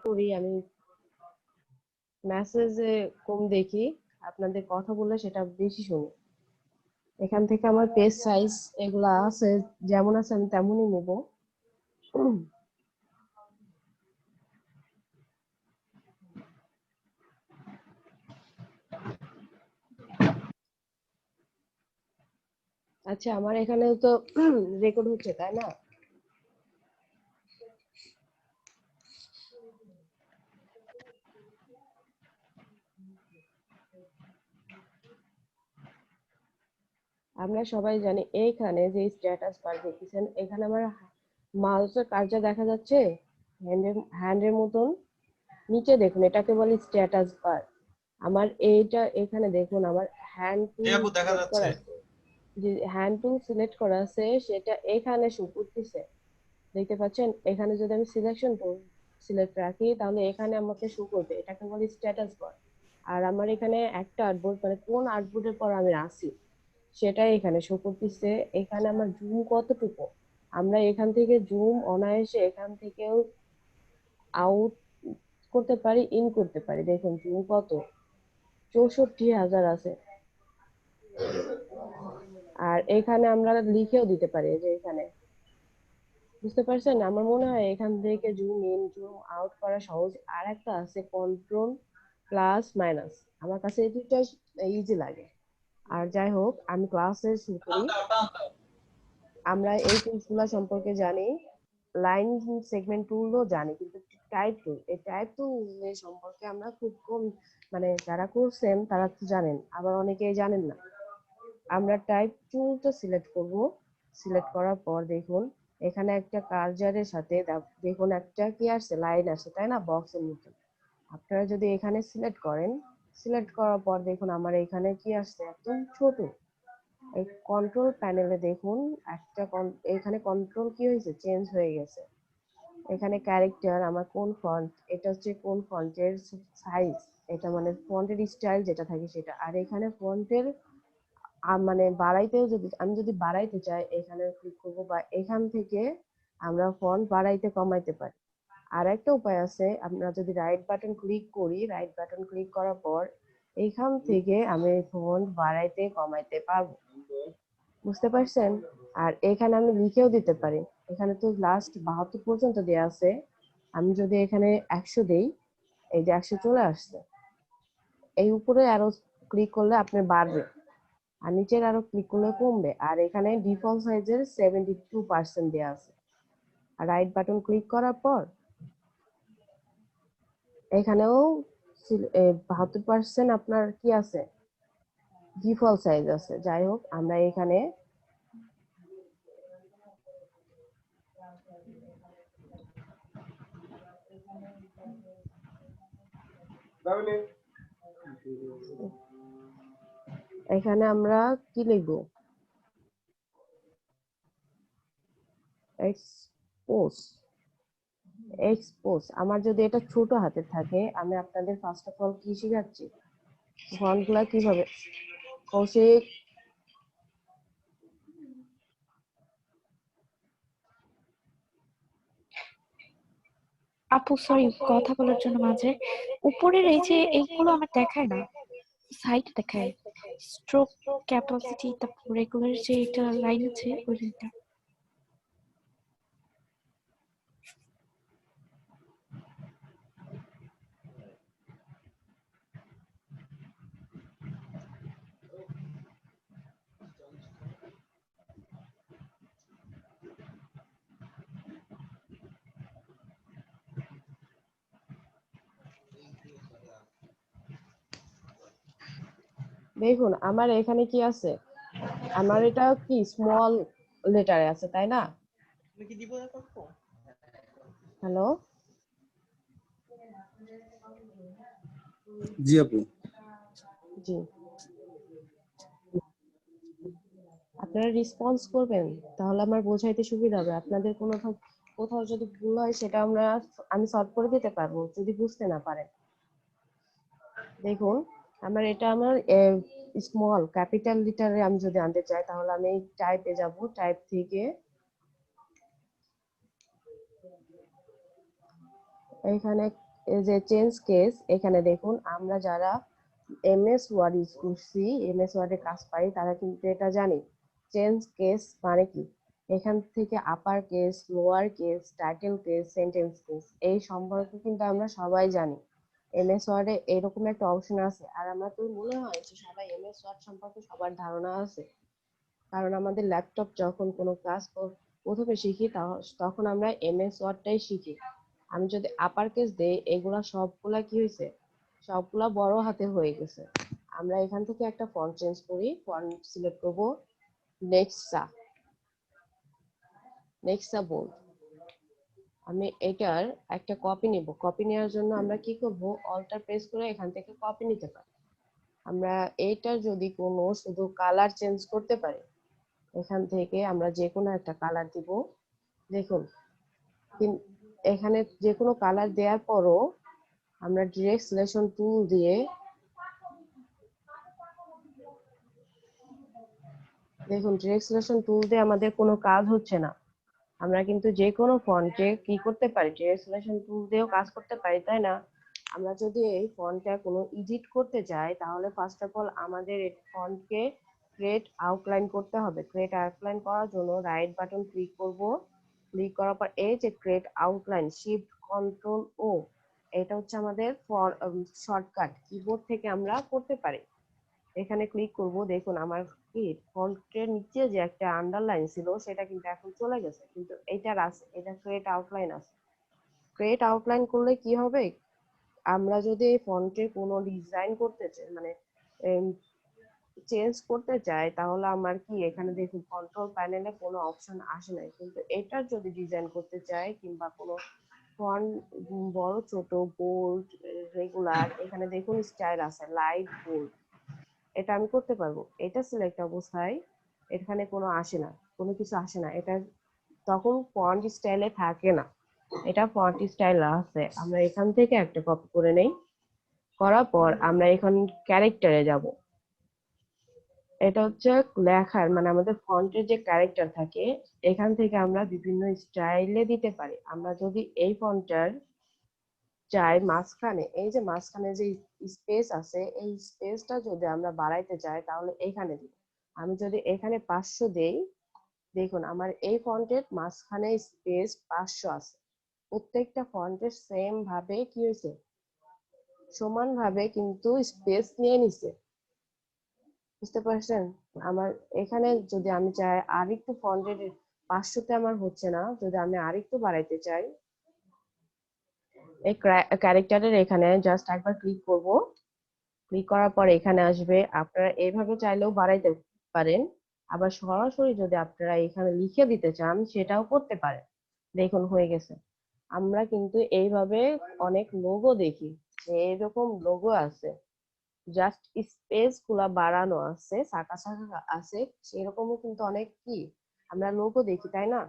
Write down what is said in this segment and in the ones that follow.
করি, আমি মেসেজে কম দেখি, আপনাদের কথা বললে সেটা বেশি শুনি। এখান থেকে আমার পেজ সাইজ এগুলা আছে, যেমন আছে আমি তেমনই নেব। আচ্ছা, আমার এখানে তো রেকর্ড হচ্ছে, তাই না? আমরা সবাই জানি এইখানে যে স্ট্যাটাস বার দেখতেছেন, এখানে আমার মাউসের কার্যা দেখা যাচ্ছে হ্যান্ডের মতন। নিচে দেখুন, এটাকে বলে স্ট্যাটাস বার। আমার এইটা এখানে দেখুন, আমার হ্যান্ড টু সিলেক্ট করা আছে, যে হ্যান্ড টু সিলেক্ট করা আছে সেটা এখানে শো করতেছে, দেখতে পাচ্ছেন? এখানে যদি আমি সিলেক্ট রাখি তাহলে এখানে আমাকে শো করবে, এটাকে বলে স্ট্যাটাস বার। আর আমার এখানে একটা আর্টবোর্ড, মানে কোন আর্টবোর্ডের পর আমি আছি সেটাই এখানে শো করতেছে। এখানে আমার জুম কতটুকু, আমরা এখান থেকে জুম অনায়াসে এখান থেকেও আউট করতে পারি, ইন করতে পারি। দেখুন জুম কত, 64,000 আছে। আর এখানে আমরা লিখেও দিতে পারি, যে এখানে, বুঝতে পারছেন? আমার মনে হয় এখান থেকে জুম ইন জুম আউট করা সহজ। আর একটা আছে কন্ট্রোল প্লাস মাইনাস, আমার কাছে এই দুইটা ইজি লাগে। আর যাই হোক, আমি ক্লাসে শুরু করি। আমরা এই টুলস গুলা সম্পর্কে জানি, লাইন সেগমেন্ট টুলও জানি, কিন্তু টাইপ টুল, এই টাইপ টুল সম্পর্কে আমরা খুব কম, মানে যারা করছেন তারা তো জানেন, আবার অনেকেই জানেন না। আমরা টাইপ টুলটা সিলেক্ট করব। সিলেক্ট করার পর দেখুন এখানে একটা কার্সারের সাথে দেখুন একটা কি আসছে, লাইন আসছে, তাই না? বক্সের মতো। আপনারা যদি এখানে সিলেক্ট করেন, সিলেক্ট করার পর দেখুন আমার এখানে কি আসছে, একদম ছোট। এই কন্ট্রোল প্যানেলে দেখুন একটা এখানে কন্ট্রোল কি হয়েছে, চেঞ্জ হয়ে গেছে। এখানে ক্যারেক্টার, আমার কোন ফন্ট, এটা হচ্ছে কোন ফন্টের সাইজ, এটা মানে ফন্টের স্টাইল যেটা থাকে সেটা। আর এখানে ফন্টের মানে বাড়াইতেও, যদি আমি যদি বাড়াইতে চাই এখানে ক্লিক করব, বা এখান থেকে আমরা ফন্ট বাড়াইতে কমাইতে পারি। আর একটা উপায় আছে, আমরা যদি রাইট বাটন ক্লিক করি, রাইট বাটন ক্লিক করার পর এইখান থেকে আমি ফন্ট বাড়াইতে কমাইতে পারবো, বুঝতে পারছেন? আর এখানে আমি লিখেও দিতে পারি, এখানে তো লাস্ট 72 পর্যন্ত দেওয়া আছে। আমি যদি এখানে 100 দেই, এই যে 100 চলে আসছে। এই উপরে আরো ক্লিক করলে আপনি বাড়বে, আর নিচের আরো ক্লিক করলে কমবে। আর এখানে ডিফল্ট সাইজের 72% দেওয়া আছে। আর রাইট বাটন ক্লিক করার পর এখানেও 72% আপনার কি আছে, ডিফল্ট সাইজ আছে। যাই হোক, আমরা এখানে এখানে আমরা কি লিখবো, এক্সপোজ। এক্সপোজ আমার যদি এটা ছোট হাতে থাকে, আমি আপনাদের ফার্স্ট অফ অল কি শিখাচ্ছি, ফন্টগুলা কিভাবে। কৌশিক, আপু সরি কথা বলার জন্য মাঝে। উপরের এই যে এইগুলো আমার দেখায় না, সাইড দেখায় স্ট্রোক ক্যাপাসিটি, তারপর রেগুলার যে এটা লাইন আছে ওই লাইনটা। দেখুন আমার এখানে কি আছে, আমার এটা কি স্মল লেটারে আছে, তাই না? হ্যালো, জি আপু। জি, আপনারা রেসপন্স করবেন, তাহলে আমার বোঝাইতে সুবিধা হবে। আপনাদের কোনো কোথাও যদি ভুল হয় সেটা আমি সলভ করে দিতে পারবো যদি বুঝতে না পারেন। দেখুন আমার স্মল ক্যাপিটাল লিটারে আমি যদি আনতে চাই, তাহলে আমি টাইপে যাব, টাইপ থেকে এখানে এই যে চেঞ্জ কেস, এখানে দেখুন আমরা যারা এমএস ওয়ার্ড ইউজ করছি, এমএস ওয়ার্ডে কাজ পাই, তারা কিন্তু এটা জানি চেঞ্জ কেস মানে কি। এখান থেকে upper case, lower case, title case, sentence case এই সম্পর্কে কিন্তু আমরা সবাই জানি। এমএস ওয়ার্ডে এরকম একটা অপশন আছে, আর আমার তো মনে হয় যে সবাই এমএস ওয়ার্ড সম্পর্কে সবার ধারণা আছে, কারণ আমাদের ল্যাপটপ যখন কোনো ক্লাস প্রথমে শিখি তখন আমরা এমএস ওয়ার্ডটাই শিখি। আমি যদি আপার কেস দেই, এগুলা সবগুলা কি হয়েছে, সবগুলা বড় হাতে হয়ে গেছে। আমরা এখান থেকে একটা ফন্ট চেঞ্জ করি, ফন্ট সিলেক্ট করব নেক্সা, নেক্সা বোল্ড। আমি এটার একটা কপি নিব, কপি নেওয়ার জন্য আমরা কি করব, অল্টার প্রেস করে এখান থেকে কপি নিতে পারি। আমরা এইটার যদি কোনো শুধু কালার চেঞ্জ করতে পারি, এখান থেকে আমরা যে কোনো একটা কালার দিব। দেখুন এখানে যে কোনো কালার দেওয়ার পরও আমরা ডিরেক্ট সিলেকশন টুল দিয়ে, দেখুন ডিরেক্ট সিলেকশন টুল দিয়ে আমাদের কোনো কাজ হচ্ছে না। আমরা কিন্তু যে কোনো ফন্টে কি করতে পারি, ডিরেক্ট সিলেকশন টুল দিয়েও কাজ করতে পারি, তাই না? আমরা যদি এই ফন্টটা কোনো এডিট করতে চাই, তাহলে ফার্স্ট অফ অল আমাদের এই ফন্টকে ক্রিয়েট আউটলাইন করতে হবে। ক্রিয়েট আউটলাইন করার জন্য রাইট বাটন ক্লিক করব, ক্লিক করার পর এই যে ক্রিয়েট আউটলাইন, শিফট কন্ট্রোল ও, এটা হচ্ছে আমাদের শর্টকাট, কিবোর্ড থেকে আমরা করতে পারি। এখানে ক্লিক করব, দেখুন আমার কি ফন্টের নিচে যে একটা আন্ডারলাইন ছিল সেটা কিন্তু এখন চলে গেছে, কিন্তু এটার আছে, এটা ক্রিয়েট আউটলাইন আছে। ক্রিয়েট আউটলাইন করলে কি হবে, আমরা যদি এই ফন্টের কোনো ডিজাইন করতে চাই, মানে চেঞ্জ করতে চাই, তাহলে আমার কি এখানে দেখুন কন্ট্রোল প্যানেলে কোনো অপশন আসে নাই, কিন্তু এটার যদি ডিজাইন করতে চাই কিংবা কোনো ফন্ট বড় ছোট বোল্ড রেগুলার, এখানে দেখুন স্টাইল আছে লাইট বোল্ড, এটা আমি করতে পারবো। এটা সিলেক্ট অবস্থায় এখানে কোনো আসে না, কোনো কিছু আসে না, এটা তখন ফন্ট স্টাইলে থাকে না, এটা ফন্ট স্টাইল আছে। আমরা এখান থেকে একটা কপি করে নেই, করার পর আমরা এখন ক্যারেক্টারে যাব। এটা হচ্ছে লেখার মানে আমাদের ফন্টের যে ক্যারেক্টার থাকে, এখান থেকে আমরা বিভিন্ন স্টাইলে দিতে পারি। আমরা যদি এই ফন্টটার চাই মাঝখানে, এই যে মাঝখানে যে স্পেস আছে, এই স্পেসটা যদি আমরা বাড়াইতে চাই তাহলে এখানে দিব। আমি যদি এখানে 500 দেই, দেখুন আমার এই ফন্টের মাঝখানে স্পেস 500 আছে। প্রত্যেকটা ফন্টের সেম ভাবে কি হয়েছে, সমান ভাবে কিন্তু স্পেস নিয়ে নিছে। বুঝতে পারছেন? আমার এখানে যদি আমি চাই আর একটু ফন্টের, 500তে আমার হচ্ছে না, যদি আমি আরেকটু বাড়াইতে চাই, এই ক্যারেক্টারের এখানে জাস্ট একবার ক্লিক করব, ক্লিক করার পর এখানে আসবে। আপনারা এইভাবে চাইলেও বাড়াইতে পারেন, আবার সরাসরি যদি আপনারা এখানে লিখে দিতে চান সেটাও করতে পারেন। দেখুন হয়ে গেছে। আমরা কিন্তু এইভাবে অনেক লোগো দেখি, যে এরকম লোগো আছে, জাস্ট স্পেস গুলা বাড়ানো আছে, শাখা শাখা আছে, সেরকমও কিন্তু অনেক কি আমরা লোগো দেখি, তাই না?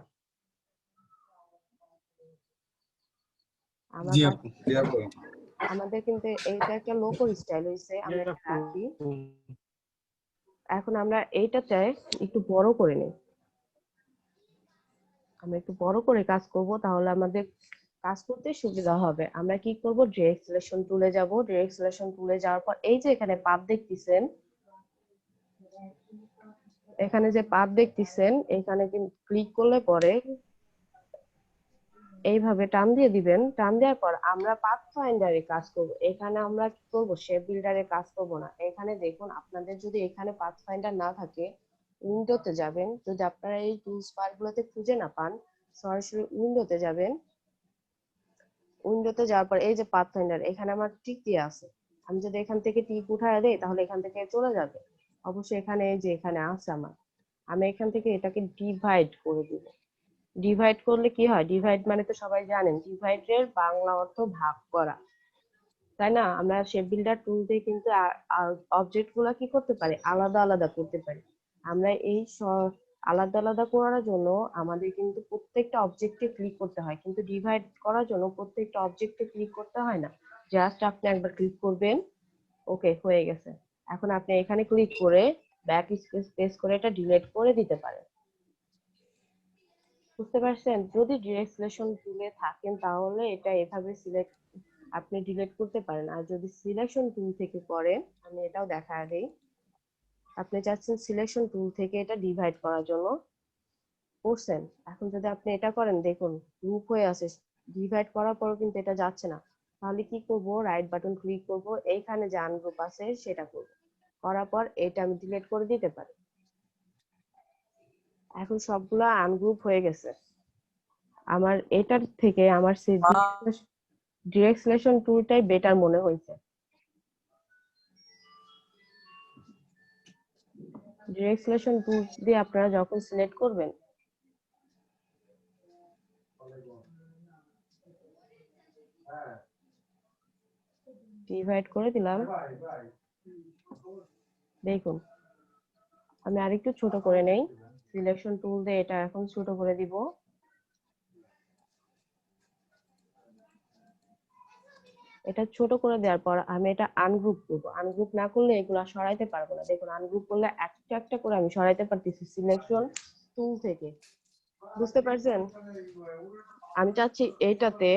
আমার জি কথা, আপু ক্লিয়ার করুন। আমাদের কিন্তু এইটা একটা লোগো স্টাইল হয়েছে, আমরা এটা রাখি। এখন আমরা এইটাতে একটু বড় করে নিই, আমরা একটু বড় করে কাজ করব, তাহলে আমাদের কাজ করতে সুবিধা হবে। আমরা কি করব, ডিরেক্ট সিলেকশন টুলে যাব, ডিরেক্ট সিলেকশন টুলে যাওয়ার পর এই যে এখানে পাত দেখতেছেন, এখানে যে পাত দেখতেছেন, এখানে ক্লিক করলে পরে এইভাবে টান দিয়ে দিবেন। টান দেওয়ার পর আমরা পাথ ফাইন্ডারে কাজ করব, এখানে আমরা কি করব, শেপ বিল্ডারে কাজ করব না। এখানে দেখুন আপনাদের যদি এখানে পাথ ফাইন্ডার না থাকে, উইন্ডোতে যাবেন, যদি আপনারা এই টুলস বার গুলোতে খুঁজে না পান, সরাসরি উইন্ডোতে যাবেন। উইন্ডোতে যাওয়ার পর এই যে পাথ ফাইন্ডার, এখানে আমার টিক দিয়ে আছে, আমি যদি এখান থেকে টিক উঠায় দেই তাহলে এখান থেকে চলে যাবে। অবশ্যই এখানে এই যে এখানে আছে আমার, আমি এখান থেকে এটাকে ডিভাইড করে দিব। ডিভাইড করলে কি হয়, ডিভাইড মানে তো সবাই জানেন, ডিভাইডের বাংলা অর্থ ভাগ করা, তাই না? আমরা শেপ বিল্ডার টুল দিয়ে কিন্তু অবজেক্ট গুলা কি করতে পারি, আলাদা আলাদা করতে পারি। আমরা এই আলাদা আলাদা করার জন্য আমাদের কিন্তু প্রত্যেকটা অবজেক্টে ক্লিক করতে হয়, কিন্তু ডিভাইড করার জন্য প্রত্যেকটা অবজেক্টে ক্লিক করতে হয় না, জাস্ট আপনি একবার ক্লিক করবেন, ওকে হয়ে গেছে। এখন আপনি এখানে ক্লিক করে ব্যাক স্পেস প্রেস করে এটা ডিলিট করে দিতে পারেন। বুঝতে পারছেন? যদি ডিরেক্ট সিলেকশন টুলে থাকেন তাহলে এটা এভাবে সিলেক্ট আপনি ডিলিট করতে পারেন। আর যদি সিলেকশন টুল থেকে করেন, আমি এটাও দেখা দেই। আপনি চাচ্ছেন সিলেকশন টুল থেকে এটা ডিভাইড করার জন্য, করছেন। এখন যদি আপনি এটা করেন, দেখুন গ্রুপ হয়ে আছে, ডিভাইড করার পরও কিন্তু এটা যাচ্ছে না। তাহলে কি করব, রাইট বাটন ক্লিক করব, এইখানে যে আনগ্রুপ আছে সেটা করব, করার পর এটা আমি ডিলিট করে দিতে পারি। এখন সবগুলা আনগ্রুপ হয়ে গেছে। আমার এটার থেকে আমার ডিরেক্ট সিলেকশন টুলটাই বেটার মনে হয়েছে। ডিরেক্ট সিলেকশন টুল দিয়ে আপনারা যখন সিলেক্ট করবেন, ডিভাইড করে দিলাম, দেখুন আমি আরেকটু ছোট করে নেই, সিলেকশন টুল দিয়ে এটা এখন ছোট করে দিব। এটা ছোট করে দেওয়ার পর আমি এটা আনগ্রুপ করব। আনগ্রুপ না করলে এগুলো সরাইতে পারবো না। দেখুন আনগ্রুপ করলে একটা একটা করে আমি সরাইতে পারতেছি সিলেকশন টুল থেকে। বুঝতে পারছেন? আমি চাচ্ছি এইটাতে,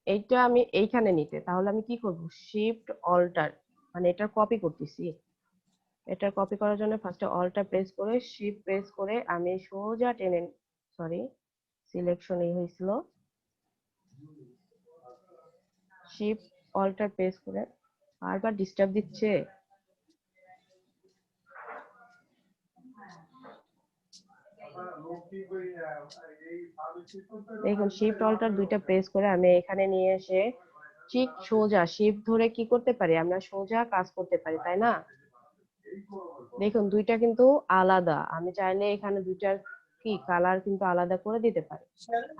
এইটা আমি এইখানে নিতে, তাহলে আমি কি করব, শিফট অল্টার, মানে এটা কপি করতেছি। এটা কপি করার জন্য ফার্স্টে অল্টার প্রেস করে শিফট প্রেস করে আমি সোজা টেনে, সরি সিলেকশন এই হয়েছিল, শিফট অল্টার প্রেস করে, বারবার ডিস্টার্ব দিচ্ছে। দেখুন শিফট অল্টার দুইটা প্রেস করে আমি এখানে নিয়ে এসে ঠিক সোজা শিফট ধরে কি করতে পারি, আমরা সোজা কাজ করতে পারি, তাই না? দেখুন দুইটা কিন্তু আলাদা, আমি চাইলে এখানে দুইটার কি কালার কিন্তু আলাদা করে দিতে পারি।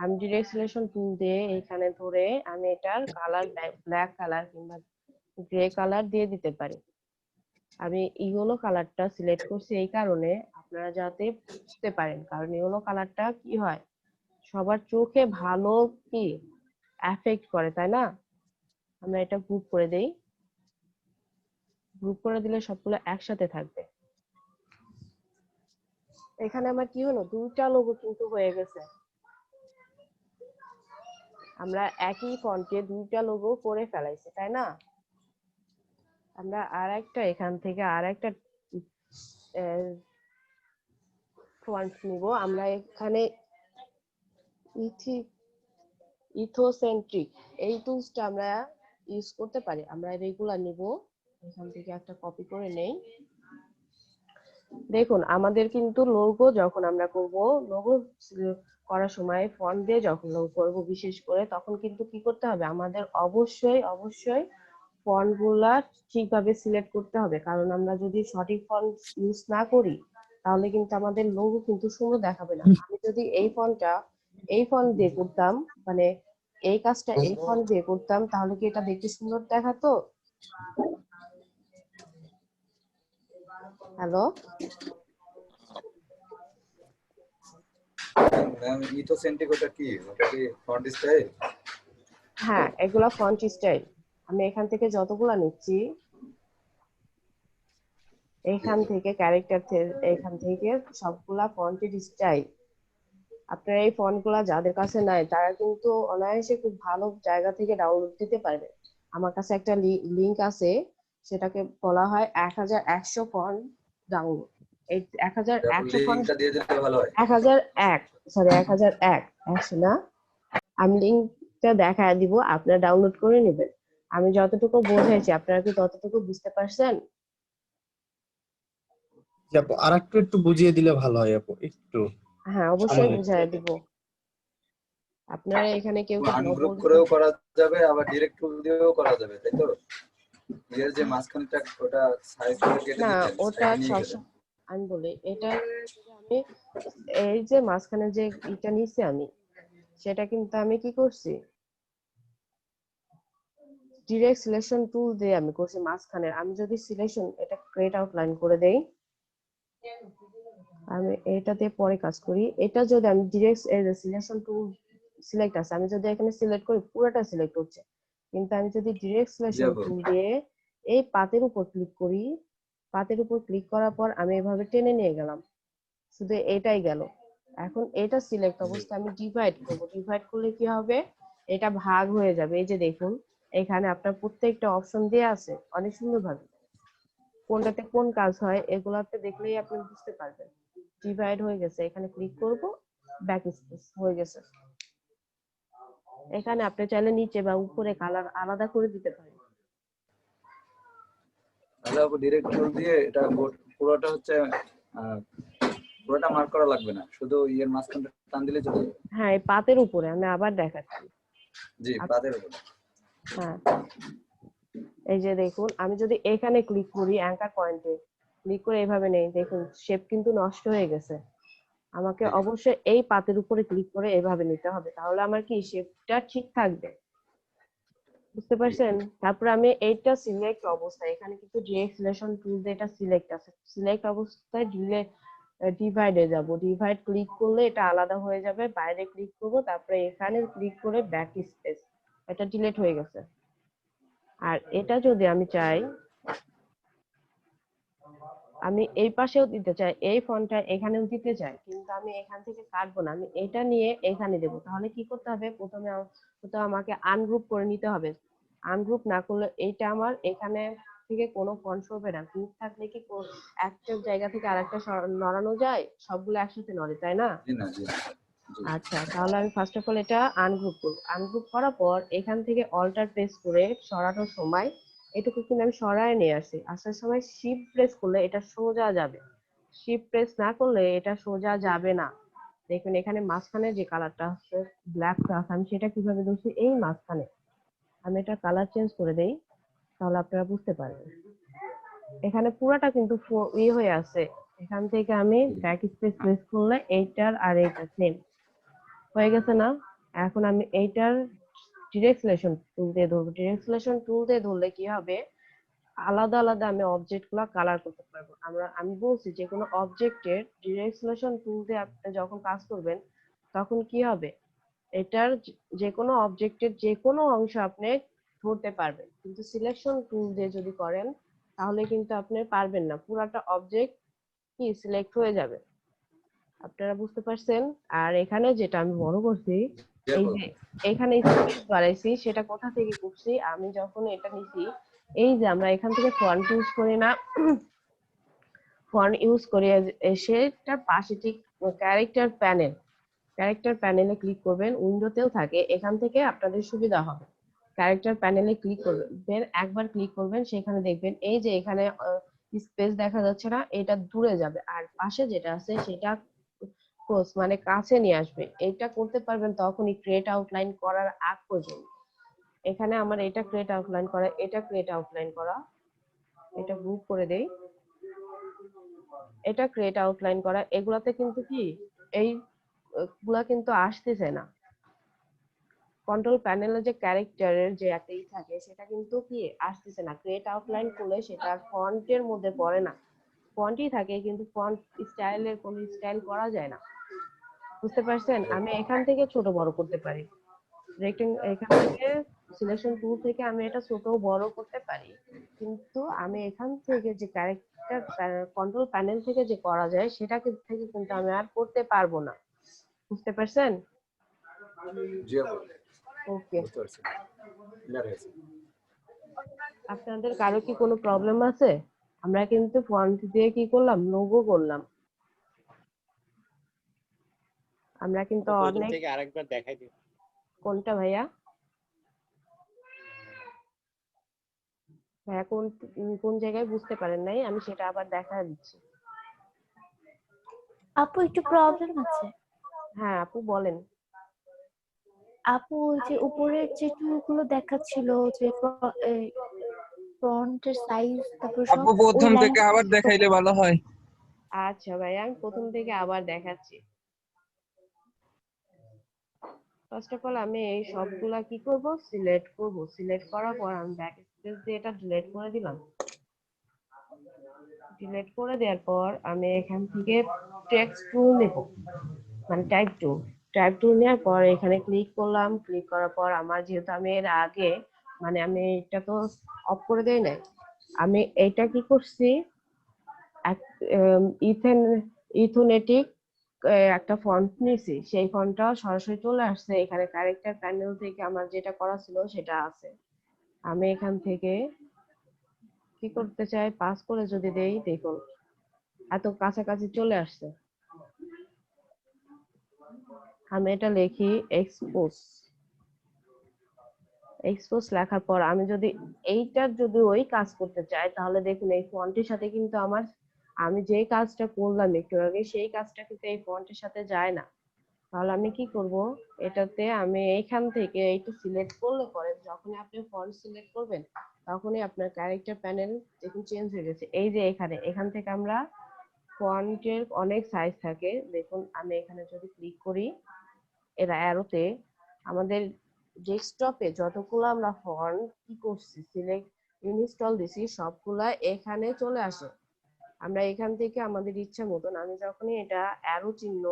আমি ডিরেক্ট সিলেকশন টুল দিয়ে এখানে ধরে আমি এটার কালার ব্ল্যাক কালার কিংবা গ্রে কালার দিয়ে দিতে পারি। আমি ইয়েলো কালারটা সিলেক্ট করছি এই কারণে, আপনারা যাতে বুঝতে পারেন, কারণ ইয়েলো কালারটা কি হয়, সবার চোখে ভালো কি এফেক্ট করে, তাই না? আমরা এটা গ্রুপ করে দেই, গ্রুপ করে দিলে সবগুলো একসাথে থাকবে। এখানে আমার কি হলো, দুইটা লোগো কিন্তু হয়ে গেছে। আমরা একই ফন্টে দুইটা লোগো করে ফেলাইছি, তাই না? আমরা আর একটা এখান থেকে আর একটা ফন্ট নিব। আমরা এখানে ইথোসেন্ট্রিক এই টুলসটা আমরা ইউজ করতে পারি। আমরা রেগুলার নিব, এখান থেকে একটা কপি করে নেই। দেখুন আমাদের কিন্তু লোগো যখন আমরা করব, লোগো করার সময় ফন্ট দিয়ে যখন লোগো করব বিশেষ করে, তখন কিন্তু কি করতে হবে, আমাদের অবশ্যই অবশ্যই ফন্ট গুলা ঠিকভাবে সিলেক্ট করতে হবে। কারণ আমরা যদি সঠিক ফন্ট ইউজ না করি, তাহলে কিন্তু আমাদের লোগো কিন্তু সুন্দর দেখাবে না। আমি যদি এই ফন্ট দিয়ে করতাম, মানে এই কাজটা এই ফন্ট দিয়ে করতাম, তাহলে কি এটা দেখতে সুন্দর দেখাতো? হ্যালো ম্যাম, ইথোসেন্ট্রিক ওটা কি? ওটা কি ফন্ট স্টাইল? হ্যাঁ, এগুলা ফন্ট স্টাইল। আমি এখান থেকে যতগুলা নিচ্ছি, এখান থেকে ক্যারেক্টার, এখান থেকে সবগুলা ফন্টের স্টাইল। আপনারা এই ফন্টগুলা যাদের কাছে নাই, তারা কিন্তু অনায়াসে খুব ভালো জায়গা থেকে ডাউনলোড দিতে পারবে। আমার কাছে একটা লিংক আছে, সেটাকে বলা হয় 1100 ফন্ট ডাউনলোড। এই 1100 ফন্ট, লিংকটা দিয়ে দিলে ভালো হয়। 1001, সরি 1001, 100 না। আমি লিংকটা দেখায় দিব, আপনারা ডাউনলোড করে নেবেন। আমি যতটুকু বোঝাইছি আপনারা কি ততটুকু বুঝতে পারছেন? জি আপু, আর একটু বুঝিয়ে দিলে ভালো হয় আপু, একটু হ্যাঁ অবশ্যই সামান্য একটু। বুঝাই দিব। আপনারা এখানে কেউ কি আনগ্রুপ বলতে, করেও করা যাবে, আবার ডিরেক্ট টুল দিয়েও করা যাবে, তাই তো? এর যে মাঝখানটা ওটা সাইজ করে কেটে না দিতেন, ওটা সাইডে নিয়ে গেলেন। সবসময়, আমি বলি এটা আমি এই যে মাঝখানে যে এটা নিছি আমি, সেটা কিন্তু আমি কি করছি, ডিরেক্ট সিলেকশন টুল দিয়ে আমি করছি মাঝখানে। আমি যদি সিলেকশন এটা ক্রিয়েট আউটলাইন করে দেই, আমি এটা দিয়ে পরে কাজ করি। এটা যদি আমি ডিরেক্ট সিলেকশন টুল সিলেক্ট আছে, আমি যদি এখানে সিলেক্ট করি পুরোটা সিলেক্ট হচ্ছে, কিন্তু আমি যদি ডিরেক্ট জি সিলেকশন আপু। টুল দিয়ে এই পাতের উপর ক্লিক করি, পাতের উপর ক্লিক করার পর আমি এভাবে টেনে নিয়ে গেলাম, শুধু এটাই গেল। এখন এটা সিলেক্ট জি। অবস্থায় আমি ডিভাইড করব, ডিভাইড করলে কি হবে, এটা ভাগ হয়ে যাবে। এই যে দেখুন এখানে আপনার প্রত্যেকটা অপশন দেয়া আছে অনেক সুন্দরভাবে, কোনটাতে কোন কাজ হয় এগুলাতে দেখলেই আপনি বুঝতে পারবেন। ডিভাইড হয়ে গেছে, এখানে ক্লিক করব, ব্যাক স্পেস হয়ে গেছে। এখানে আপনি চাইলে নিচে বা উপরে কালার আলাদা করে দিতে পারেন। তাহলে আপু ডিরেক্ট টুল দিয়ে এটা পুরোটা হচ্ছে আহ, পুরোটা মার্ক করা লাগবে না, শুধু ইয়ের মাঝখানটা টান দিলে চলে যাবে। হ্যাঁ, এই পাতের উপরে আমি আবার দেখাচ্ছি। জি, পাতের উপর। হ্যাঁ, এই যে দেখুন, আমি যদি এখানে ক্লিক করি, অ্যাঙ্কার পয়েন্টে ক্লিক করে এইভাবে নেই, দেখুন শেপ কিন্তু নষ্ট হয়ে গেছে। আমাকে জি। অবশ্যই এই পাতের উপরে ক্লিক করে এইভাবে নিতে হবে, তাহলে আমার কি শেপটা ঠিক থাকবে। বুঝতে পারছেন? তারপরে আমি এইটা সিলেক্ট অবস্থায়, এখানে কিন্তু ডিরেক্ট সিলেকশন টুল দিয়ে এটা সিলেক্ট আছে, সিলেক্ট অবস্থায় ডিভাইডে যাব, ডিভাইড ক্লিক করলে এটা আলাদা হয়ে যাবে, বাইরে ক্লিক করব, তারপরে এখানে ক্লিক করে ব্যাক স্পেস, এটা ডিলিট হয়ে গেছে। আর এটা যদি আমি চাই, আমি এই পাশেও দিতে চাই, এই ফন্টটা এখানেও দিতে চাই, কিন্তু আমি এখান থেকে কাটবো না, আমি এটা নিয়ে এখানে দেবো। তাহলে কি করতে হবে, প্রথমে আমাকে আনগ্রুপ করে নিতে হবে। আনগ্রুপ না করলে এইটা আমার এখানে থেকে কোনো ফন্ট সরবে না। গ্রুপ থাকলে কি একটা জায়গা থেকে আরেকটা নড়ানো যায়, সবগুলো একসাথে নড়ে, তাই না? জি না, জি না। জি। আচ্ছা, তাহলে আমি ফার্স্ট অফ অল এটা আনগ্রুপ করবো। আনগ্রুপ করার পর এখান থেকে অল্টার প্রেস করে সরানোর সময় এটুকু কিন্তু আমি সরায় নিয়ে আসি, আসার সময় শিফট প্রেস করলে এটা সোজা যাবে, শিফট প্রেস না করলে এটা সোজা যাবে না। দেখুন এখানে মাঝখানে যে কালারটা আছে, ব্ল্যাক আছে, আমি সেটা কিভাবে ধরছি, এই মাঝখানে আমি এটা কালার চেঞ্জ করে দেই, তাহলে আপনারা বুঝতে পারবেন। এখানে পুরাটা কিন্তু হয়ে আছে, এখান থেকে আমি ব্যাক স্পেস প্রেস করলে এইটার আর এইটা সেম হয়ে গেছে না? এখন আমি এইটার ডিরেক্ট সিলেকশন টুল দিয়ে ধরবো। ডিরেক্ট সিলেকশন টুল দিয়ে ধরলে কি হবে, আলাদা আলাদা আমি অবজেক্ট গুলা কালার করতে পারবো। আমি বলছি যে কোনো অবজেক্টের ডিরেক্ট সিলেকশন টুল দিয়ে আপনি যখন কাজ করবেন, তখন কি হবে, এটার যে কোনো অবজেক্টের যে কোনো অংশ আপনি ধরতে পারবেন। কিন্তু সিলেকশন টুল দিয়ে যদি করেন, তাহলে কিন্তু আপনি পারবেন না, পুরাটা অবজেক্ট কি সিলেক্ট হয়ে যাবে। আপনারা বুঝতে পারছেন? আর এখানে যেটা আমি বড় করছি, জি এই আপু। যে এখানে স্পেস বাড়াইছি, সেটা কোথা থেকে করছি, আমি যখন এটা নিছি, এই যে আমরা এখান থেকে ফন্ট ইউজ করি না, ফন্ট ইউজ করি, সেটার পাশে ঠিক ক্যারেক্টার প্যানেলে ক্লিক করবেন, উইন্ডোতেও থাকে, এখান থেকে আপনাদের সুবিধা হবে। ক্যারেক্টার প্যানেলে ক্লিক করবেন, একবার ক্লিক করবেন, সেখানে দেখবেন এই যে এখানে স্পেস দেখা যাচ্ছে না, এটা দূরে যাবে, আর পাশে যেটা আছে সেটা ক্লোজ মানে কাছে নিয়ে আসবে। এটা করতে পারবেন তখনই ক্রিয়েট আউটলাইন করার আগ পর্যন্ত। এখানে আমার এটা ক্রিয়েট আউটলাইন করা, এটা ক্রিয়েট আউটলাইন করা, এটা গ্রুপ করে দেই, এটা ক্রিয়েট আউটলাইন করা, এগুলাতে কিন্তু কি এই গুলা কিন্তু আসতেছে না। কন্ট্রোল প্যানেলে যে ক্যারেক্টারের যে একটা থাকে, সেটা কিন্তু কি আসতেছে না, ক্রিয়েট আউটলাইন করলে সেটা ফন্টের মধ্যে পড়ে না, ফন্টই থাকে কিন্তু ফন্ট স্টাইলের কোনো স্টাইল করা যায় না। বুঝতে পারছেন? আমি এখান থেকে ছোট বড় করতে পারি, এখান থেকে সিলেকশন টুল থেকে আমি এটা ছোট বড় করতে পারি, কিন্তু আমি এখান থেকে যে ক্যারেক্টার কন্ট্রোল প্যানেল থেকে যে করা যায়, সেটা থেকে কিন্তু আমি আর করতে পারবো না। বুঝতে পারছেন? জি আপু, ওকে। বুঝতে পারছি, ক্লিয়ার হয়েছে। আপনাদের কারো কি কোনো প্রবলেম আছে? আমরা কিন্তু ফন্ট দিয়ে কি করলাম, লোগো করলাম, আমরা কিন্তু প্রথম অনেক। থেকে আরেকবার দেখাই দিন। কোনটা ভাইয়া? ভাইয়া কোন কোন জায়গায় বুঝতে পারেন নাই, আমি সেটা আবার দেখা দিচ্ছি। আপু একটু প্রবলেম আছে। হ্যাঁ আপু বলেন। আপু ওই যে উপরের যে টুলগুলো দেখাচ্ছিল, যে ফন্টের সাইজ, তারপর সব আপু ওই প্রথম লাইন। থেকে আবার দেখাইলে ভালো হয়। আচ্ছা ভাইয়া, আমি প্রথম থেকে আবার দেখাচ্ছি। ফার্স্ট অফ অল আমি এই সবগুলা কি করব, সিলেক্ট করব, সিলেক্ট করার পর আমি ব্যাক স্পেস দিয়ে এটা ডিলিট করে দিলাম। ডিলিট করে দেওয়ার পর আমি এখান থেকে টেক্সট টুল নেব, মানে টাইপ টুল নেওয়ার পর এখানে ক্লিক করলাম, ক্লিক করার পর আমার যেহেতু আমি এর আগে মানে আমি এটা তো অফ করে দেই নাই, আমি এটা কি করছি, ইথেন ইথোনেটিক একটা ফন্ট নিয়েছি, সেই ফন্টটা সরাসরি চলে আসছে এখানে, ক্যারেক্টার প্যানেল থেকে আমার যেটা করা ছিল সেটা আছে। আমি এখান থেকে কি করতে চাই, পাস করে যদি দেই, দেখুন এত কাছাকাছি চলে আসছে। আমি এটা লিখি এক্সপোজ। এক্সপোজ লেখার পর আমি যদি এইটার যদি ওই কাজ করতে চাই, তাহলে দেখুন এই ফন্টের সাথে কিন্তু আমি যে কাজটা করলাম একটু আগে, সেই কাজটা কিন্তু এই ফন্টের সাথে যায় না। তাহলে আমি কি করব, এটাতে আমি এইখান থেকে এইটা সিলেক্ট করলে পরে যখনই আপনি ফন্ট সিলেক্ট করবেন, তখনই আপনার ক্যারেক্টার প্যানেল দেখুন চেঞ্জ হয়ে গেছে। এই যে এখান থেকে আমরা ফন্টের অনেক সাইজ থাকে, দেখুন আমি এখানে যদি ক্লিক করি এরা অ্যারোতে, আমাদের ডেস্কটপে যতগুলো আমরা ফন্ট কি করছি সিলেক্ট ইনস্টল দিছি, সবগুলা এখানে চলে আসে। আমরা এখান থেকে আমাদের ইচ্ছা মতন, আমি যখনই এটা অ্যারো চিহ্ন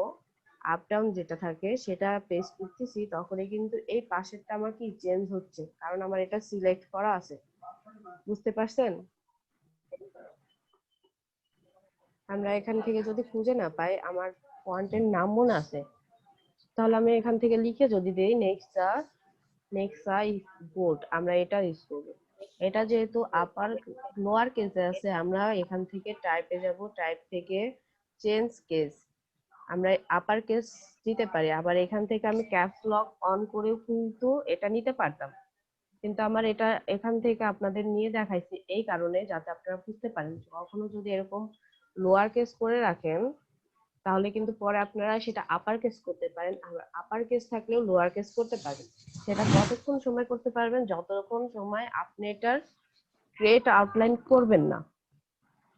আপ ডাউন যেটা থাকে সেটা প্রেস করতেছি, তখনই কিন্তু এই পাশেরটা আমার কি চেঞ্জ হচ্ছে, কারণ আমার এটা সিলেক্ট করা আছে। বুঝতে পারছেন? আমরা এখান থেকে যদি খুঁজে না পাই, আমার ফন্টের নাম মনে আছে, তাহলে আমি এখান থেকে লিখে যদি দেই নেক্সা বোর্ড, আমরা এটা ইউজ করব। এটা যেহেতু আপার লোয়ার কেসে আছে, আমরা এখান থেকে টাইপে যাব, টাইপ থেকে চেঞ্জ কেস, আমরা আপার কেস দিতে পারি। আবার এখান থেকে আমি ক্যাপস লক অন করেও কিন্তু এটা নিতে পারতাম, কিন্তু আমার এটা এখান থেকে আপনাদের নিয়ে দেখাইছি এই কারণে, যাতে আপনারা বুঝতে পারেন কখনো যদি এরকম লোয়ার কেস করে রাখেন, তাহলে কিন্তু পরে আপনারা সেটা আপার কেস করতে পারেন। আবার আপার কেস থাকলেও লোয়ার কেস করতে পারবেন। সেটা কতক্ষণ সময় করতে পারবেন, যতক্ষণ সময় আপনি এটার ক্রিয়েট আউটলাইন করবেন না।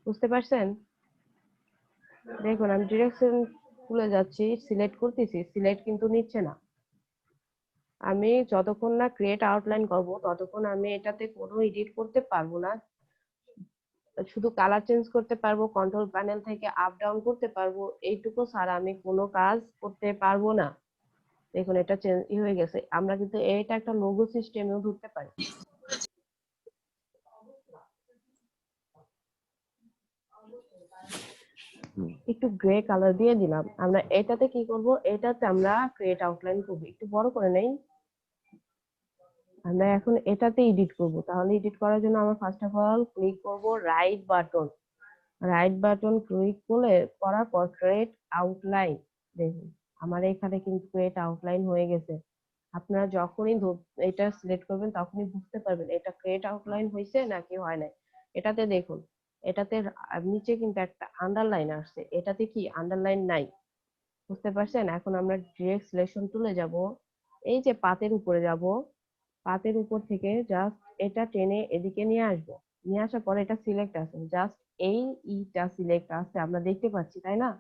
বুঝতে পারছেন? দেখুন আমি ডিরেকশন খুলে যাচ্ছি, সিলেক্ট করতেছি, সিলেক্ট কিন্তু নিচ্ছে না। আমি যতক্ষণ না ক্রিয়েট আউটলাইন করব, ততক্ষণ আমি এটাতে কোনো এডিট করতে পারবো না। শুধু কালার চেঞ্জ করতে পারবো, কন্ট্রোল প্যানেল থেকে আপ ডাউন করতে পারবো, এইটুকু ছাড়া আমি কোনো কাজ করতে পারবো না। দেখুন এটা চেঞ্জ হয়ে গেছে। আমরা কিন্তু এটা একটা লোগো সিস্টেমেও ধরতে পারি। একটু গ্রে কালার দিয়ে দিলাম। আমরা এটাতে কি করব, এটাতে আমরা ক্রিয়েট আউটলাইন করব। একটু বড় করে নেই। আমরা এখন এটাতে এডিট করব। তাহলে এডিট করার জন্য আমরা ফার্স্ট অফ অল ক্লিক করব রাইট বাটন ক্লিক করার পর ক্রিয়েট আউটলাইন। দেখুন আমার এখানে কিন্তু ক্রিয়েট আউটলাইন হয়ে গেছে। আপনারা যখনই এটা সিলেক্ট করবেন, তখনই বুঝতে পারবেন এটা ক্রিয়েট আউটলাইন হয়েছে নাকি হয় নাই। এটাতে দেখুন, এটাতে নিচে কিন্তু একটা আন্ডারলাইন আসছে, এটাতে কি আন্ডারলাইন নাই। বুঝতে পারছেন? এখন আমরা ডিরেক্ট সিলেকশন টুলে যাব, এই যে পাতের উপরে যাব, পাতের উপর থেকে জাস্ট এটা টেনে এদিকে নিয়ে আসবো। নিয়ে আসার পরে এটা সিলেক্ট আছে, জাস্ট এই ইটা সিলেক্ট আছে, আমরা দেখতে পাচ্ছি তাই না?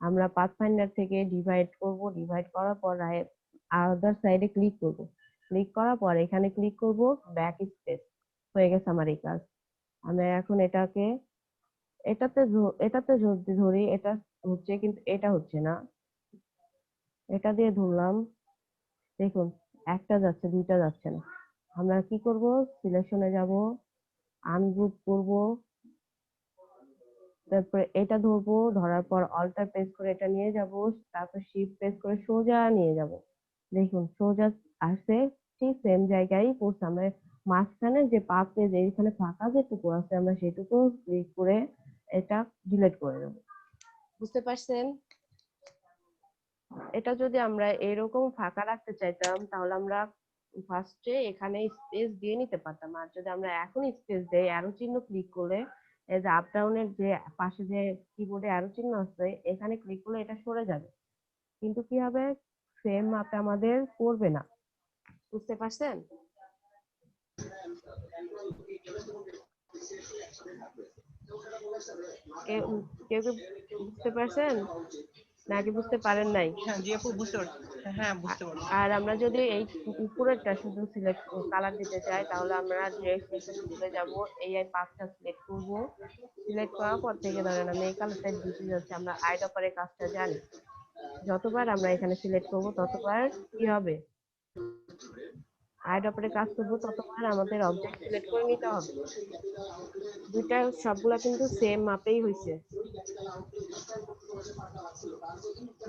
আমরা পাথ ফাইন্ডার থেকে ডিভাইড করব, ডিভাইড করার পর আদার সাইডে ক্লিক করব, ক্লিক করার পর এখানে ক্লিক করব ব্যাক স্পেস। হয়ে গেছে আমার এই কাজ। আমরা এখন এটাতে যদি ধরি, এটা হচ্ছে কিন্তু এটা হচ্ছে না, এটা দিয়ে ধরলাম, দেখুন একটা যাচ্ছে, দুইটা যাচ্ছে না। আমরা কি করব, সিলেকশনে যাব, আনগ্রুপ করব, তারপরে এটা ধরবো, ধরার পর অল্টার প্রেস করে এটা নিয়ে যাব, তারপর শিফট প্রেস করে সোজা নিয়ে যাব। দেখুন সোজা আসছে, ঠিক সেম জায়গায় পড়ছে। আমরা মাঝখানে যে পাতে যে এখানে ফাঁকা যেটুকু আছে, আমরা সেটুকু ক্লিক করে এটা ডিলিট করে দেব। বুঝতে পারছেন? এটা যদি আমরা এরকম ফাঁকা রাখতে চাইতাম, তাহলে আমরা ফার্স্টে এখানে স্পেস দিয়ে নিতে পারতাম। আর যদি আমরা এখন স্পেস দেই, অ্যারো চিহ্ন ক্লিক করলে, এই যে আপ ডাউনের যে পাশে যে কিবোর্ডে অ্যারো চিহ্ন আছে, এখানে ক্লিক করলে এটা সরে যাবে, কিন্তু কি হবে, সেম মাপে আমাদের পড়বে না। বুঝতে পারছেন? কেউ কেউ কি বুঝতে পারছেন নাকি বুঝতে পারেন নাই? হ্যাঁ জি আপু বুঝতে পারছি। হ্যাঁ বুঝতে পারছি। আর আমরা যদি এই উপরেরটা শুধু সিলেক্ট কালার দিতে চাই, তাহলে আমরা ডিরেক্ট সিলেকশন টুলে যাব, এই পাঁচটা সিলেক্ট করব। সিলেক্ট করার পর থেকে ধরেন আমি এই কালারটা দিতে যাচ্ছি, আমরা আইড অপারের কাজটা জানি, যতবার আমরা এখানে সিলেক্ট করব ততবার কি হবে, আইড অপারের কাজ করব, ততবার আমাদের অবজেক্ট সিলেক্ট করে নিতে হবে। দুইটা সবগুলা কিন্তু সেম মাপেই হয়েছে।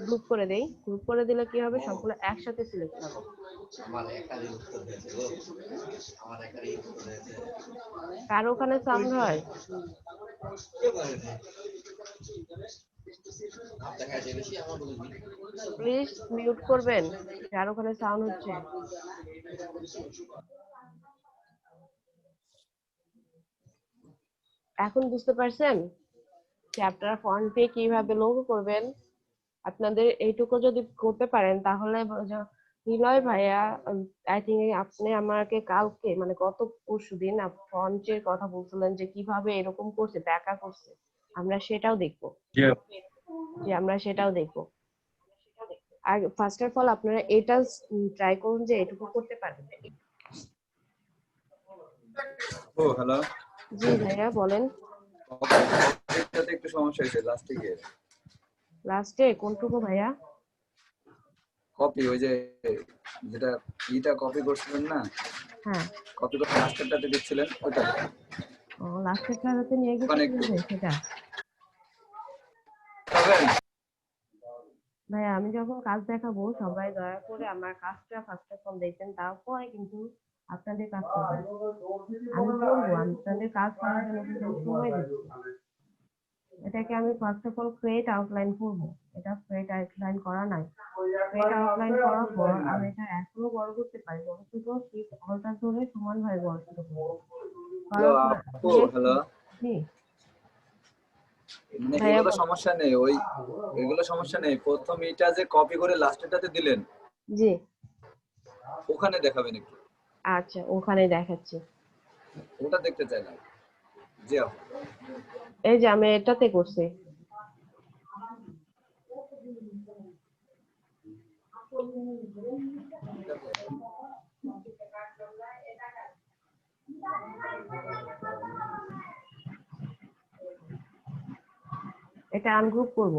গ্রুপ করে দেই, গ্রুপ করে দিলে কি হবে, সবগুলো একসাথে সিলেক্ট হবে। কার ওখানে সাউন্ড হয়? প্লিজ মিউট করবেন, যার ওখানে সাউন্ড হচ্ছে। এখন বুঝতে পারছেন চ্যাপ্টার ফন্টে কিভাবে লোগো করবেন? আপনাদের এইটুকু যদি করতে পারেন তাহলে নিলয় ভাইয়া, আই থিঙ্ক আপনি আমাকে কালকে মানে গত পরশুদিন ফন্টের কথা বলছিলেন যে কিভাবে এরকম করছে, ব্যাকা করছে। আমরা সেটাও দেখবো, যে আমরা সেটাও দেখবো। আর ফার্স্ট অফ অল আপনারা এটা ট্রাই করুন যে এটুকু করতে পারবেন। ও হ্যালো, জি ভাইয়া বলেন। এটাতে একটু সমস্যা হয়েছে লাস্টে গিয়ে। লাস্টে কোনটুকু ভাইয়া? কপি, ওই যে যেটা ইটা কপি করছিলেন না, হ্যাঁ, কপি করে লাস্টেরটাতে দিচ্ছিলেন ওইটা। ও লাস্টের ক্লাসে নিয়ে ওখানে গেছিলেন একটু যে সেটা। পাবেন। ভাইয়া আমি যখন কাজ দেখাবো সবাই দয়া করে আমার কাজটা ফার্স্ট অফ অল দেখবেন, তারপরে কিন্তু আপনাদের কাজ করবেন। আমি বলবো আপনাদের কাজ করার জন্য কিন্তু আমি সময় দিচ্ছি। এটাকে আমি first of all create outline করবো। এটা ক্রিয়েট আউটলাইন করা নাই। ক্রিয়েট আউটলাইন করার পর আমি এটা এখনো বড় করতে পারি, বড় শুধু শিফট অল্টার ধরে সমানভাবে বড় করবো। হ্যালো করার পর আপু, হ্যালো। জি মানে ভাইয়া এগুলো সমস্যা নেই, ওই এগুলো সমস্যা নেই। প্রথম এটা যে কপি করে লাস্টেরটাতে দিলেন জি ওখানে দেখাবেন একটু, আচ্ছা, ওখানে দেখাচ্ছি। ওটা দেখতে চাই না। জি আপু। এই যে আমি এটাতে করছি। এটা আনগ্রুপ করব।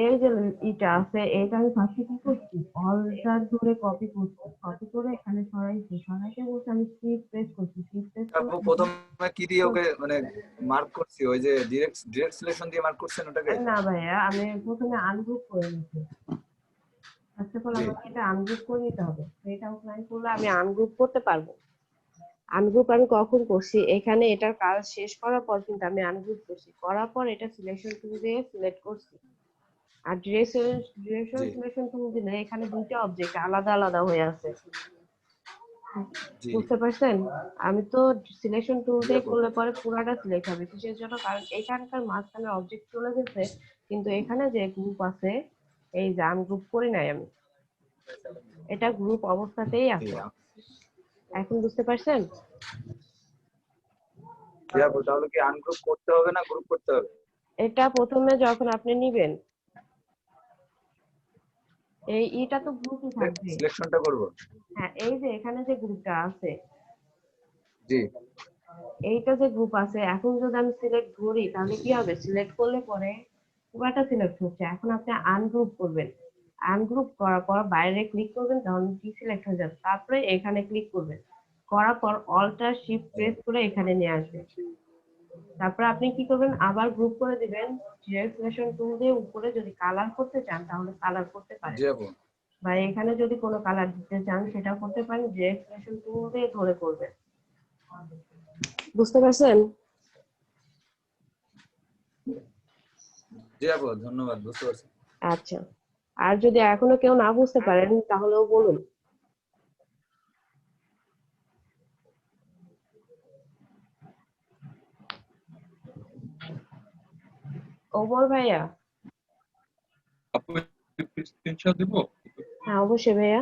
এই যে এটা আছে, এটা আমি ফার্স্টে কি করছি, অলটা ধরে কপি করছি, কপি করে এখানে সরাইছি, সরাইতে বলতে আমি শিফট প্রেস করছি, শিফট প্রেস আপু করে প্রথমে কি দিয়ে ওকে মানে মার্ক করছি, ওই যে ডিরেক্ট সিলেকশন দিয়ে মার্ক করছেন ওটাকে? না ভাইয়া, আমি প্রথমে আনগ্রুপ করে নিচ্ছি। ফার্স্ট অফ অল জি আমাকে এটা আনগ্রুপ করে নিতে হবে। এটা আউটলাইন করলে আমি আনগ্রুপ করতে পারবো। আনগ্রুপ আমি কখন করছি, এখানে এটার কাজ শেষ করার পর কিন্তু আমি আনগ্রুপ করছি, করার পর এটা সিলেকশন টুল দিয়ে সিলেক্ট করছি। আর ডিরেকশন জি সিলেকশন টুল দিলে এখানে দুইটা অবজেক্ট আলাদা আলাদা হয়ে আছে, জি বুঝতে পারছেন? আমি তো সিলেকশন টুল জি দিয়ে আপু। করলে পরে পুরাটা সিলেক্ট হবে, কিসের জন্য? কারণ এখানকার মাঝখানে অবজেক্ট চলে গেছে, কিন্তু এখানে যে গ্রুপ আছে, এই যে আনগ্রুপ করি নাই আমি, এটা গ্রুপ অবস্থাতেই জি আছে। এখন বুঝতে পারছেন? জি আপু, তাহলে কি আনগ্রুপ করতে হবে না গ্রুপ করতে হবে? এটা প্রথমে যখন আপনি নিবেন, এই এটা তো গ্রুপই থাকবে। সিলেকশনটা করব। হ্যাঁ, এই যে এখানে যে গ্রুপটা আছে, জি এইটা যে গ্রুপ আছে, এখন যদি আমি সিলেক্ট করি তাহলে কি হবে, সিলেক্ট করলে পরে পুরাটা সিলেক্ট হচ্ছে। এখন আপনি আনগ্রুপ করবেন, আনগ্রুপ করার পর বাইরে ক্লিক করবেন, তখন কি সিলেক্ট হয়ে যাবে, তারপরে এখানে ক্লিক করবেন, করার পর অল্টার শিফট প্রেস করে এখানে নিয়ে আসবেন। তারপর আপনি কি করবেন, আবার গ্রুপ করে দিবেন। সিলেকশন টুল দিয়ে উপরে যদি কালার করতে চান তাহলে কালার করতে পারেন, জি আপু। বা এখানে যদি কোনো কালার দিতে চান সেটাও করতে পারেন, যে সিলেকশন টুল দিয়ে ধরে করবেন। বুঝতে পারছেন? জি আপু, ধন্যবাদ, বুঝতে পারছি। আচ্ছা, আর যদি এখনো কেউ না বুঝতে পারেন তাহলেও বলুন। ওমর ভাইয়া? আপু স্ক্রিনশট দিব? হ্যাঁ অবশ্যই ভাইয়া।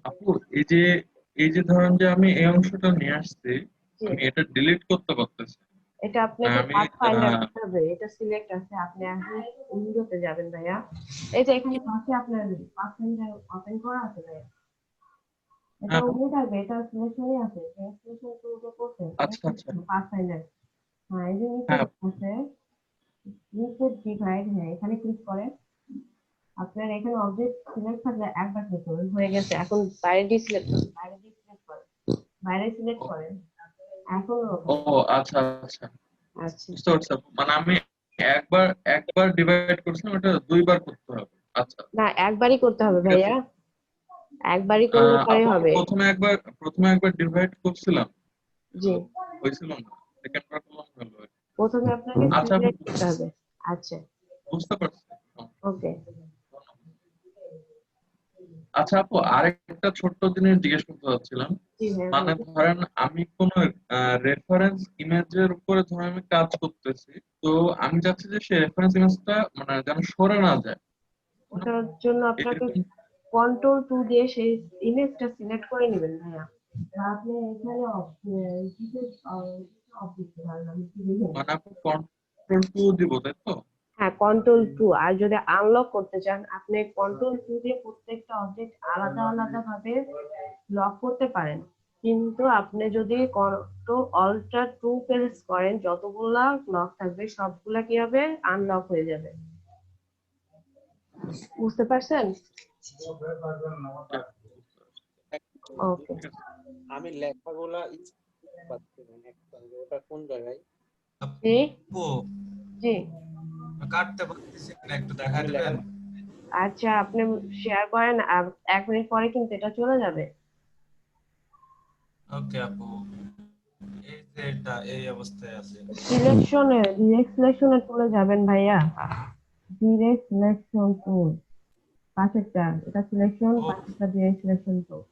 আপু এই যে ধরেন যে আমি এই অংশটা নিয়ে আসছি, জি, আমি এটা ডিলিট করতে পারতেছি এটা না। আপনাকে আমি পাথ ফাইন্ডার করতে হবে, এটা সিলেক্ট আছে, আপনি এখন উইন্ডোতে যাবেন ভাইয়া। এই যে এখানে পাশে আপনার পাথ ফাইন্ডার ওপেন করা আছে ভাইয়া, এটা হ্যাঁ উইন্ডো থাকবে, এটা সিলেকশনই আছে, সিলেকশন টুলটা করছেন আচ্ছা আচ্ছা পাথ ফাইন্ডার। হ্যাঁ, এই যে নিচে হ্যাঁ আছে নিচে ডিভাইড, হ্যাঁ এখানে ক্লিক করেন। আপনার এখানে অবজেক্ট সিলেক্ট থাকলে একবার ক্লিক করবেন, হয়ে গেছে। এখন বাইরে দিয়ে সিলেক্ট করেন, বাইরে দিয়ে সিলেক্ট করেন, বাইরে সিলেক্ট করেন, এখন ও ওকে। আচ্ছা আচ্ছা আচ্ছা বুঝতে পারছো আপু? মানে আমি একবার একবার ডিভাইড করছিলাম, এটা দুইবার করতে হবে। আচ্ছা না, একবারই করতে হবে ঠিক আছে। ভাইয়া, একবারই করলে পরে আপু আমি হবে। প্রথমে একবার ডিভাইড করছিলাম, জি, হয়েছিল না, সেকেন্ড বার করলাম হলো আর কি। প্রথমে আপনাকে আচ্ছা আপু সিলেক্ট করতে হবে। আচ্ছা, বুঝতে পারছি। ওকে। আচ্ছা আপু আরেকটা ছোট্ট জিনিস জিজ্ঞেস করতে চাচ্ছিলাম, জি ভাইয়া মানে বলুন। ধরেন আমি কোন রেফারেন্স ইমেজের উপরে ধরেন আমি কাজ করতেছি, তো আমি চাচ্ছি যে সেই রেফারেন্স ইমেজটা মানে যেন সরে না যায়, ওটার জন্য আপনাকে এরকম। কন্ট্রোল টু দিয়ে সেই ইমেজটা সিলেক্ট করে নেবেন ভাইয়া। তা আপনি এখানে অফিস আমি কি দেখেন? মানে আপু কন্ট্রোল টু দিব তাই তো? হ্যাঁ, কন্ট্রোল টু। আর যদি আনলক করতে চান আপনি কন্ট্রোল টু দিয়ে প্রত্যেকটা অবজেক্ট আলাদা আলাদা ভাবে লক করতে পারেন। কিন্তু আপনি যদি কন্ট্রোল অল্টার টু প্রেস করেন, যতগুলা লক থাকবে সবগুলা কি হবে, আনলক হয়ে যাবে। বুঝতে পারছেন? ওকে। ঠিক আছে। আমি লেখাগুলা পাচ্ছি না একটা, ওটা কোন জায়গায়? জি আপু জি। কাটতে পারতেছি না, একটু দেখা আমি দিবেন? আচ্ছা, আপনি শেয়ার করেন, আর 1 মিনিট পরে কিন্তু এটা চলে যাবে। ওকে আপু, এই যে এটা এই অবস্থায় আছে। সিলেকশনে, ডিরেক্ট সিলেকশনে চলে যাবেন ভাইয়া। ডিরেক্ট সিলেকশন টুল, পাশেরটা এটা সিলেকশন, ও পাশেরটা ডিরেক্ট সিলেকশন টুল।